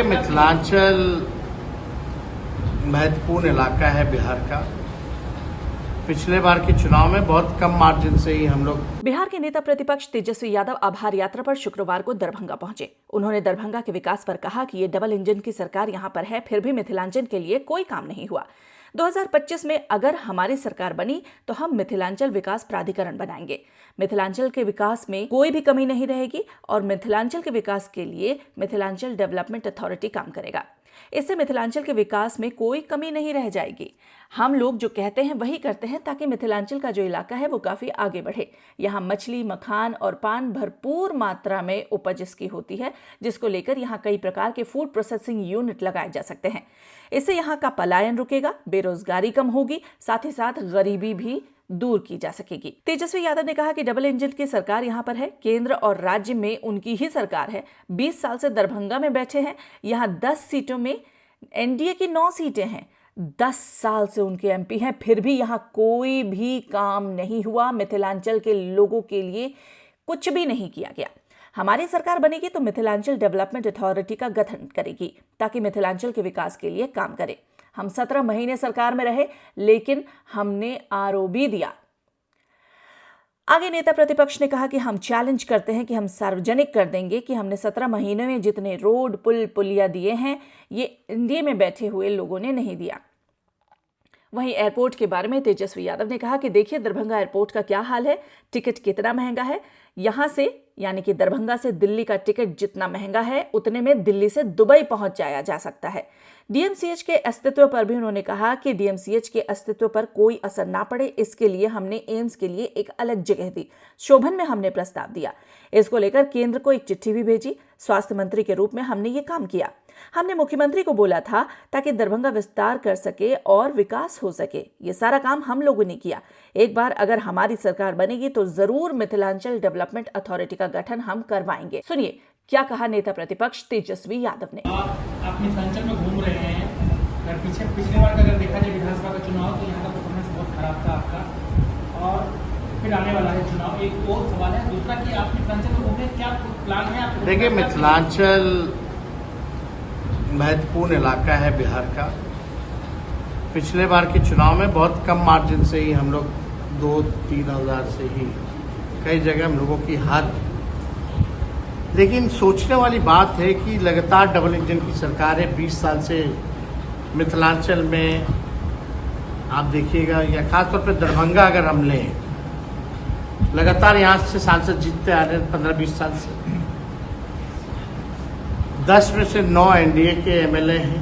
मिथिलांचल महत्वपूर्ण इलाका है बिहार का। पिछले बार के चुनाव में बहुत कम मार्जिन से ही हम लोग। बिहार के नेता प्रतिपक्ष तेजस्वी यादव आभार यात्रा पर शुक्रवार को दरभंगा पहुंचे। उन्होंने दरभंगा के विकास पर कहा कि ये डबल इंजन की सरकार यहां पर है, फिर भी मिथिलांचल के लिए कोई काम नहीं हुआ। 2025 में अगर हमारी सरकार बनी तो हम मिथिलांचल विकास प्राधिकरण बनाएंगे। मिथिलांचल के विकास में कोई भी कमी नहीं रहेगी और मिथिलांचल के विकास के लिए मिथिलांचल डेवलपमेंट अथॉरिटी काम करेगा। इससे मिथिलांचल के विकास में कोई कमी नहीं रह जाएगी। हम लोग जो कहते हैं वही करते हैं ताकि मिथिलांचल का जो इलाका है वो काफी आगे बढ़े। यहाँ मछली, मखान और पान भरपूर मात्रा में उपज इसकी होती है, जिसको लेकर यहाँ कई प्रकार के फूड प्रोसेसिंग यूनिट लगाए जा सकते हैं। इससे यहाँ का पलायन रुकेगा, बेरोजगारी कम होगी, साथ ही साथ गरीबी भी दूर की जा सकेगी। तेजस्वी यादव ने कहा कि डबल इंजन की सरकार यहाँ पर है, केंद्र और राज्य में उनकी ही सरकार है। 20 साल से दरभंगा में बैठे हैं। यहाँ 10 सीटों में एनडीए की 9 सीटें हैं। 10 साल से उनके एमपी हैं, फिर भी यहाँ कोई भी काम नहीं हुआ। मिथिलांचल के लोगों के लिए कुछ भी नहीं किया गया। हमारी सरकार बनेगी तो मिथिलांचल डेवलपमेंट अथॉरिटी का गठन करेगी ताकि मिथिलांचल के विकास के लिए काम करे। हम 17 महीने सरकार में रहे, लेकिन हमने आरओबी दिया। आगे नेता प्रतिपक्ष ने कहा कि हम चैलेंज करते हैं कि हम सार्वजनिक कर देंगे कि हमने 17 महीने में जितने रोड, पुल, पुलिया दिए हैं, ये एनडीए में बैठे हुए लोगों ने नहीं दिया। वहीं एयरपोर्ट के बारे में तेजस्वी यादव ने कहा कि देखिए दरभंगा एयरपोर्ट का क्या हाल है, टिकट कितना महंगा है। यहां से यानी कि दरभंगा से दिल्ली का टिकट जितना महंगा है, उतने में दिल्ली से दुबई पहुंच जाया जा सकता है। डीएमसीएच के अस्तित्व पर भी उन्होंने कहा कि डीएमसीएच के अस्तित्व पर कोई असर ना पड़े, इसके लिए हमने एम्स के लिए एक अलग जगह दी। शोभन में हमने प्रस्ताव दिया। इसको लेकर केंद्र को एक चिट्ठी भी भेजी। स्वास्थ्य मंत्री के रूप में हमने ये काम किया। हमने मुख्यमंत्री को बोला था ताकि दरभंगा विस्तार कर सके और विकास हो सके। ये सारा काम हम लोगों ने किया। एक बार अगर हमारी सरकार बनेगी तो जरूर मिथिलांचल डेवलपमेंट अथॉरिटी का गठन हम करवाएंगे। सुनिए क्या कहा नेता प्रतिपक्ष तेजस्वी यादव ने। आप मिथिलांचल में घूम रहे हैं। अगर पिछले बार का अगर देखा जाए विधानसभा का चुनाव, तो यहाँ का परफॉर्मेंस बहुत खराब था आपका, और फिर आने वाला है चुनाव। एक और सवाल है, दूसरा कि आप मिथिलांचल में घूमने क्या प्लान है आप? देखिए, मिथिलांचल महत्वपूर्ण इलाका है बिहार का। पिछले बार के चुनाव में बहुत कम मार्जिन से ही हम लोग 2-3 हज़ार से ही कई जगह हम लोगों की हार। लेकिन सोचने वाली बात है कि लगातार डबल इंजन की सरकार है। 20 साल से मिथिलांचल में आप देखिएगा, या खासतौर पर दरभंगा अगर हम लें, लगातार यहाँ से सांसद जीतते आ रहे हैं 15-20 साल से। 10 में से 9 एनडीए के एमएलए हैं।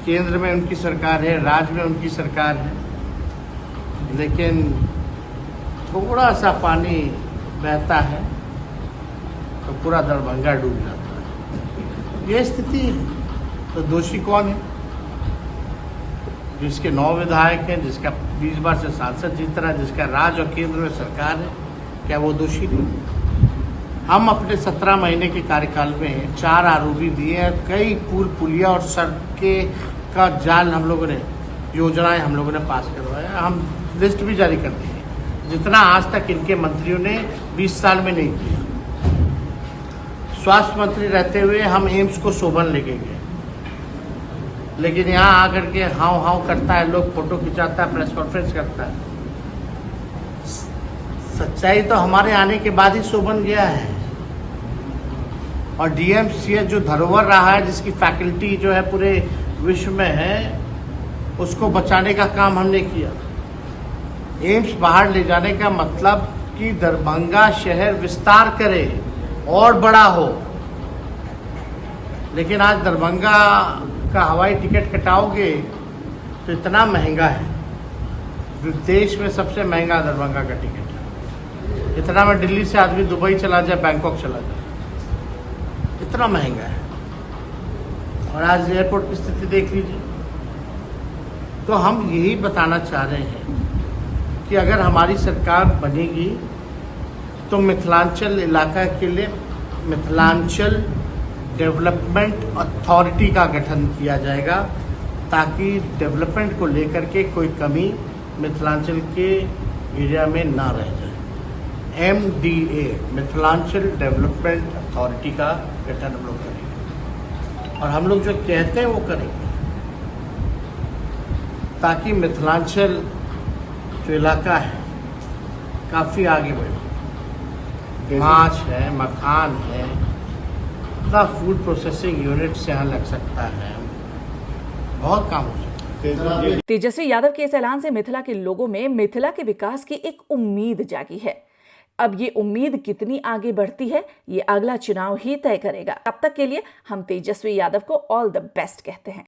केंद्र में उनकी सरकार है, राज्य में उनकी सरकार है, लेकिन थोड़ा सा पानी बहता है तो पूरा दरभंगा डूब जाता है। ये स्थिति है। तो दोषी कौन है? जिसके 9 विधायक हैं, जिसका 20 बार से सांसद जीत रहा है, जिसका राज्य और केंद्र में सरकार है, क्या वो दोषी नहीं? हम अपने 17 महीने के कार्यकाल में 4 आरओबी दिए हैं। कई पुल, पुलिया और सड़कें का जाल हम लोगों ने, योजनाएं हम लोगों ने पास करवाया। हम लिस्ट भी जारी कर दी है, जितना आज तक इनके मंत्रियों ने 20 साल में नहीं किया। स्वास्थ्य मंत्री रहते हुए हम एम्स को शोभन लेके गए, लेकिन यहाँ आकर के हाव हाव करता है, लोग फोटो खिंचाता है, प्रेस कॉन्फ्रेंस करता है। सच्चाई तो हमारे आने के बाद ही शोभन गया है। और डीएमसीएच जो धरोहर रहा है, जिसकी फैकल्टी जो है पूरे विश्व में है, उसको बचाने का काम हमने किया। एम्स बाहर ले जाने का मतलब कि दरभंगा शहर विस्तार करे और बड़ा हो। लेकिन आज दरभंगा का हवाई टिकट कटाओगे तो इतना महंगा है, देश में सबसे महंगा दरभंगा का टिकट है। इतना में दिल्ली से आदमी दुबई चला जाए, बैंकॉक चला जाए, इतना महंगा है। और आज एयरपोर्ट की स्थिति देख लीजिए। तो हम यही बताना चाह रहे हैं कि अगर हमारी सरकार बनेगी तो मिथिलांचल इलाका के लिए मिथिलांचल डेवलपमेंट अथॉरिटी का गठन किया जाएगा, ताकि डेवलपमेंट को लेकर के कोई कमी मिथिलांचल के एरिया में ना रह जाए। MDA मिथिलांचल डेवलपमेंट अथॉरिटी का गठन हम लोग करेंगे। और हम लोग जो कहते हैं वो करेंगे, ताकि मिथिलांचल जो इलाका है काफ़ी आगे बढ़े। माछ है, मखान है, इतना फूड प्रोसेसिंग यूनिट्स यहाँ लग सकता है, बहुत काम हो सकता है। तेजस्वी यादव के इस ऐलान से मिथिला के लोगों में मिथिला के विकास की एक उम्मीद जागी है। अब ये उम्मीद कितनी आगे बढ़ती है, ये अगला चुनाव ही तय करेगा। तब तक के लिए हम तेजस्वी यादव को ऑल द बेस्ट कहते हैं।